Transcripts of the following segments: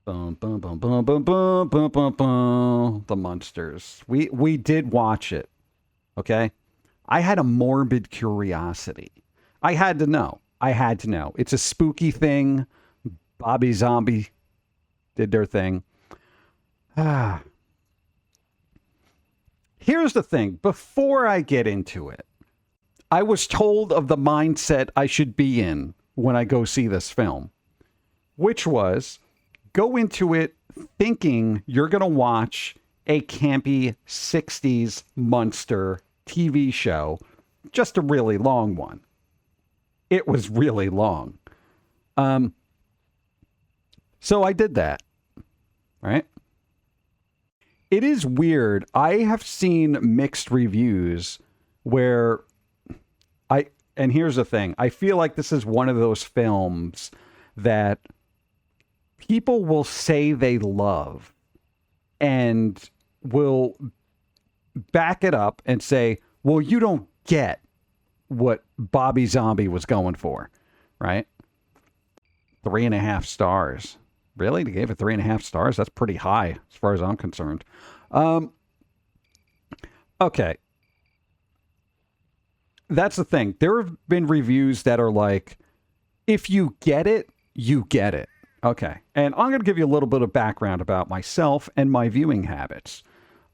Bum, bum, bum, bum, bum, bum, bum, bum, bum. The Munsters. We did watch it. Okay. I had a morbid curiosity. I had to know. I had to know. It's a spooky thing. Bobby Zombie did their thing. Ah. Here's the thing. Before I get into it, I was told of the mindset I should be in when I go see this film, which was go into it thinking you're going to watch a campy 60s monster TV show, just a really long one. It was really long. So I did that, right? It is weird. I have seen mixed reviews where and here's the thing. I feel like this is one of those films that people will say they love and will back it up and say, well, you don't get what Bobby Zombie was going for, right? 3.5 stars. Really? They gave it 3.5 stars? That's pretty high as far as I'm concerned. Okay. That's the thing. There have been reviews that are like, if you get it, you get it. Okay. And I'm going to give you a little bit of background about myself and my viewing habits.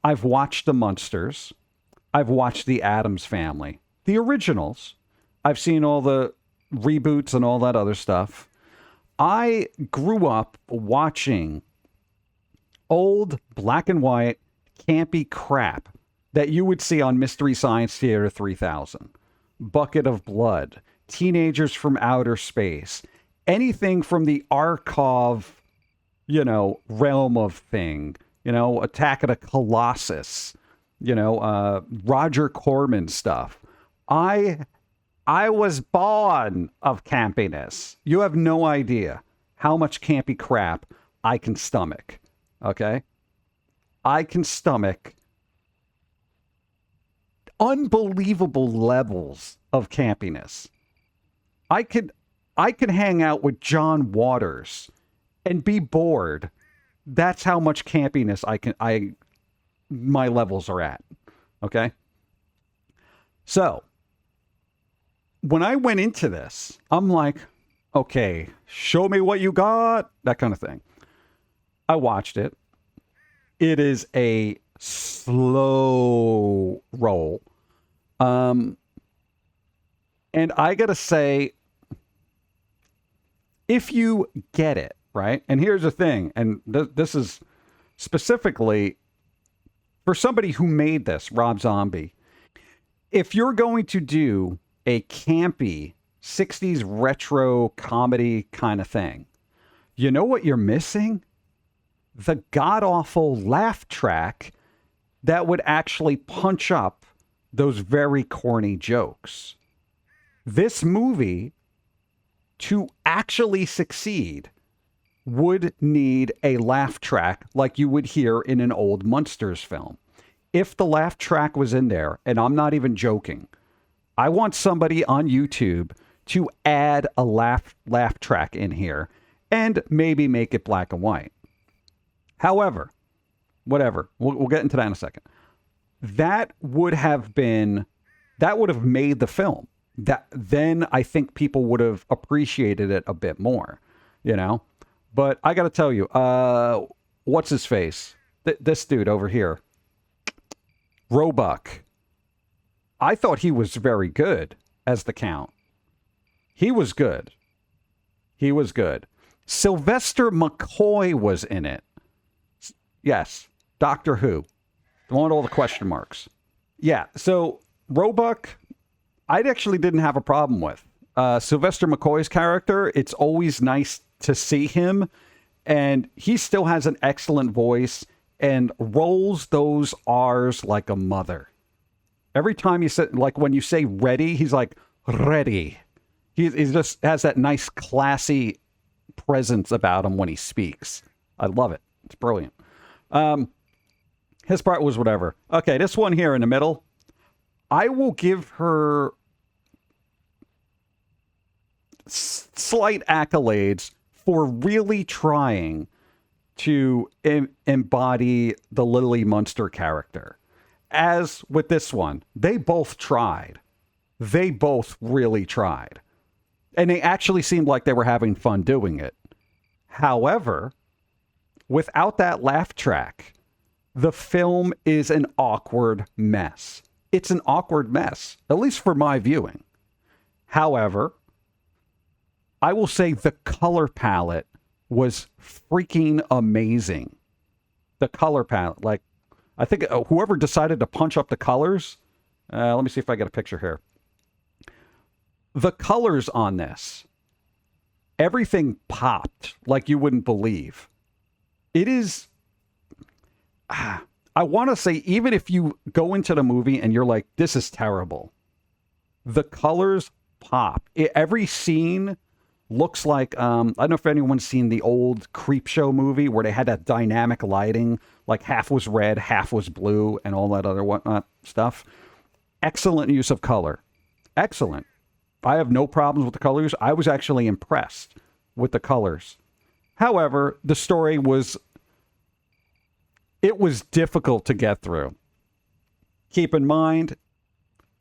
I've watched The Munsters. I've watched The Addams Family. The originals. I've seen all the reboots and all that other stuff. I grew up watching old black and white campy crap that you would see on Mystery Science Theater 3000. Bucket of Blood, Teenagers from Outer Space, anything from the Arkhov, realm of thing, Attack of the Colossus, Roger Corman stuff. I was born of campiness. You have no idea how much campy crap I can stomach. Okay? I can stomach unbelievable levels of campiness. I could hang out with John Waters and be bored. That's how much campiness my levels are at. Okay? So, when I went into this, I'm like, okay, show me what you got, that kind of thing. I watched it. It is a slow roll. And I gotta say, if you get it, right? And here's the thing, and this is specifically for somebody who made this, Rob Zombie. If you're going to do a campy 60s retro comedy kind of thing, you know what you're missing? The god-awful laugh track that would actually punch up those very corny jokes. This movie, to actually succeed, would need a laugh track like you would hear in an old Munsters film. If the laugh track was in there, and I'm not even joking, I want somebody on YouTube to add a laugh track in here and maybe make it black and white. However, whatever, we'll get into that in a second. That would have made the film. Then I think people would have appreciated it a bit more, But I got to tell you, what's his face? This dude over here, Roebuck. I thought he was very good as the Count. He was good. Sylvester McCoy was in it. Yes, Doctor Who. The one with all the question marks. Yeah, so Roebuck, I actually didn't have a problem with. Sylvester McCoy's character, it's always nice to see him, and he still has an excellent voice and rolls those R's like a mother. Every time you say, like when you say ready, he's like, ready. He just has that nice classy presence about him when he speaks. I love it. It's brilliant. His part was whatever. Okay, this one here in the middle, I will give her slight accolades for really trying to embody the Lily Munster character. As with this one, they both tried. They both really tried. And they actually seemed like they were having fun doing it. However, without that laugh track, the film is an awkward mess. It's an awkward mess, at least for my viewing. However, I will say the color palette was freaking amazing. The color palette, like, I think whoever decided to punch up the colors, let me see if I get a picture here. The colors on this, everything popped like you wouldn't believe. It is, I want to say, even if you go into the movie and you're like, this is terrible, the colors pop. Every scene looks like, I don't know if anyone's seen the old Creepshow movie where they had that dynamic lighting, like half was red, half was blue, and all that other whatnot stuff. Excellent use of color. Excellent. I have no problems with the colors. I was actually impressed with the colors. However, the story was difficult to get through. Keep in mind,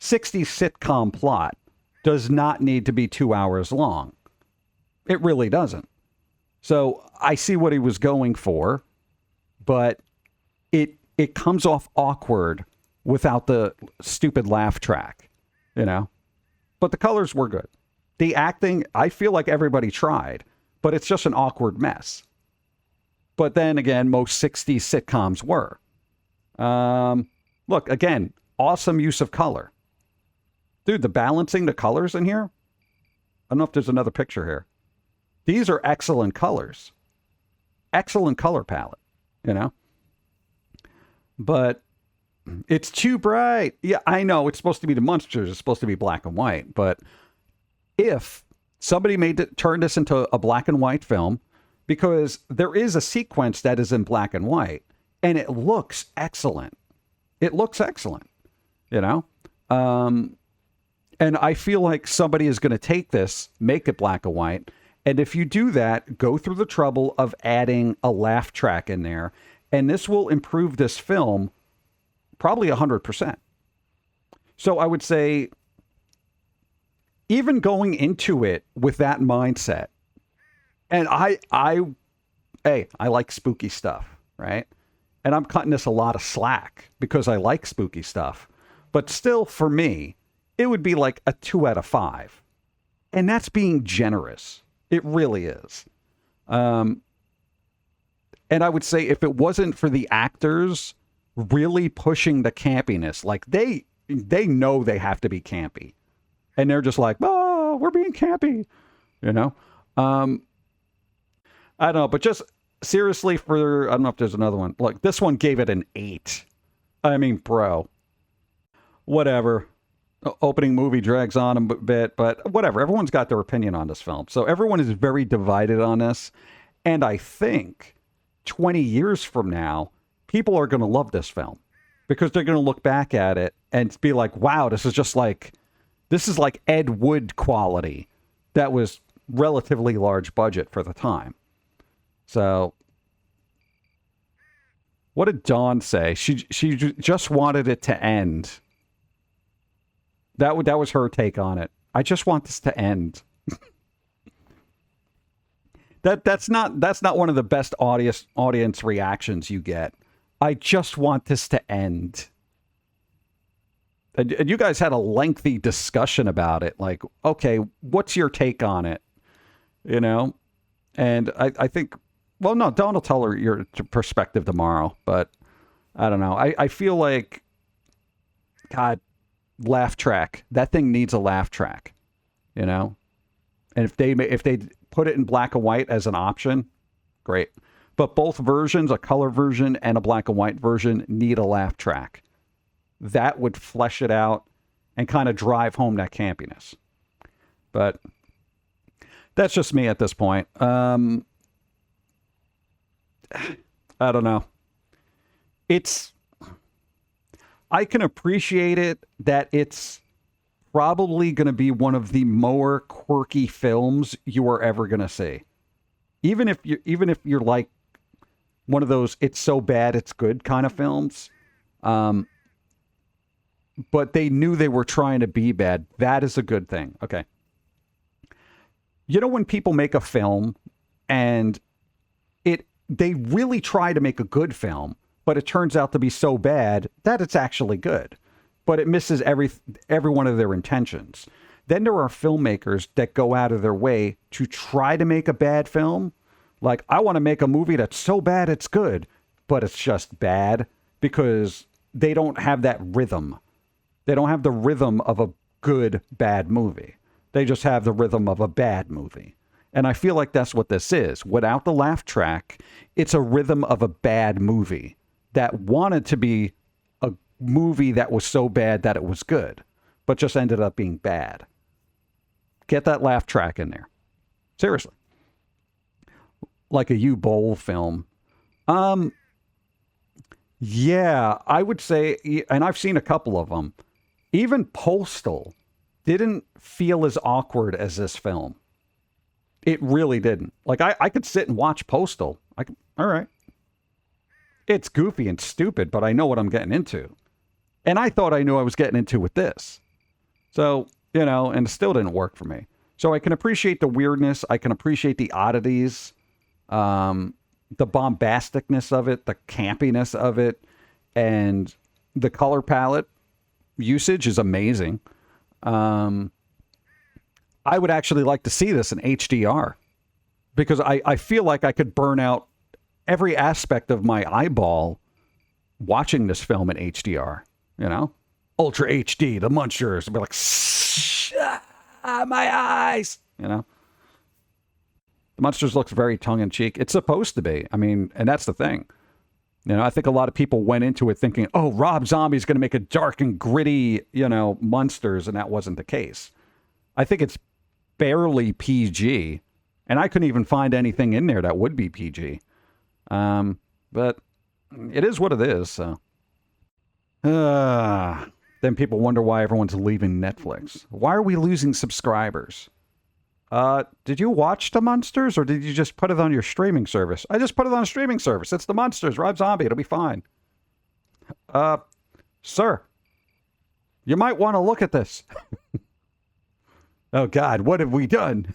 60s sitcom plot does not need to be 2 hours long. It really doesn't. So I see what he was going for, but it comes off awkward without the stupid laugh track, you know? But the colors were good. The acting, I feel like everybody tried, but it's just an awkward mess. But then again, most 60s sitcoms were. Look, again, awesome use of color. Dude, the balancing, the colors in here. I don't know if there's another picture here. These are excellent colors. Excellent color palette, you know? But it's too bright. Yeah, I know it's supposed to be the Munsters. It's supposed to be black and white. But if somebody turned this into a black and white film, because there is a sequence that is in black and white, and it looks excellent. It looks excellent, you know? And I feel like somebody is going to take this, make it black and white, and if you do that, go through the trouble of adding a laugh track in there, and this will improve this film probably 100%. So I would say, even going into it with that mindset, and I like spooky stuff, right? And I'm cutting this a lot of slack because I like spooky stuff. But still, for me, it would be like a 2 out of 5. And that's being generous. It really is. And I would say if it wasn't for the actors really pushing the campiness, like they know they have to be campy. And they're just like, oh, we're being campy, you know? I don't know, but just seriously I don't know if there's another one. Look, this one gave it an 8. I mean, bro. Whatever. Opening movie drags on a bit, but whatever. Everyone's got their opinion on this film. So everyone is very divided on this. And I think 20 years from now, people are going to love this film because they're going to look back at it and be like, wow, this is like Ed Wood quality. That was relatively large budget for the time. So what did Dawn say? She just wanted it to end. That was her take on it. I just want this to end. That's not one of the best audience reactions you get. I just want this to end. And you guys had a lengthy discussion about it. Like, okay, what's your take on it? You know? And I think, well, no, Dawn will tell her your perspective tomorrow. But I don't know. I feel like, God, laugh track. That thing needs a laugh track, you know? And if they put it in black and white as an option, great. But both versions, a color version and a black and white version, need a laugh track. That would flesh it out and kind of drive home that campiness. But that's just me at this point. I don't know. I can appreciate it that it's probably going to be one of the more quirky films you are ever going to see. Even if you're like one of those it's so bad it's good kind of films. But they knew they were trying to be bad. That is a good thing. Okay. You know when people make a film and they really try to make a good film, but it turns out to be so bad that it's actually good, but it misses every one of their intentions. Then there are filmmakers that go out of their way to try to make a bad film. Like, I want to make a movie that's so bad it's good, but it's just bad because they don't have that rhythm. They don't have the rhythm of a good, bad movie. They just have the rhythm of a bad movie. And I feel like that's what this is. Without the laugh track, it's a rhythm of a bad movie that wanted to be a movie that was so bad that it was good, but just ended up being bad. Get that laugh track in there. Seriously. Like a U-Bowl film. Yeah, I would say, and I've seen a couple of them, even Postal didn't feel as awkward as this film. It really didn't. Like, I could sit and watch Postal. All right. It's goofy and stupid, but I know what I'm getting into. And I thought I knew I was getting into with this. So, and it still didn't work for me. So I can appreciate the weirdness. I can appreciate the oddities, the bombasticness of it, the campiness of it, and the color palette usage is amazing. I would actually like to see this in HDR because I feel like I could burn out every aspect of my eyeball watching this film in HDR, Ultra HD, the Munsters, I'd be like, my eyes, The Munsters looks very tongue-in-cheek. It's supposed to be. I mean, and that's the thing. I think a lot of people went into it thinking, oh, Rob Zombie's going to make a dark and gritty, Munsters, and that wasn't the case. I think it's barely PG, and I couldn't even find anything in there that would be PG. But it is what it is, so. Then people wonder why everyone's leaving Netflix. Why are we losing subscribers? Did you watch The Munsters, or did you just put it on your streaming service? I just put it on a streaming service. It's The Munsters, Rob Zombie. It'll be fine. Sir, you might want to look at this. Oh, God, what have we done?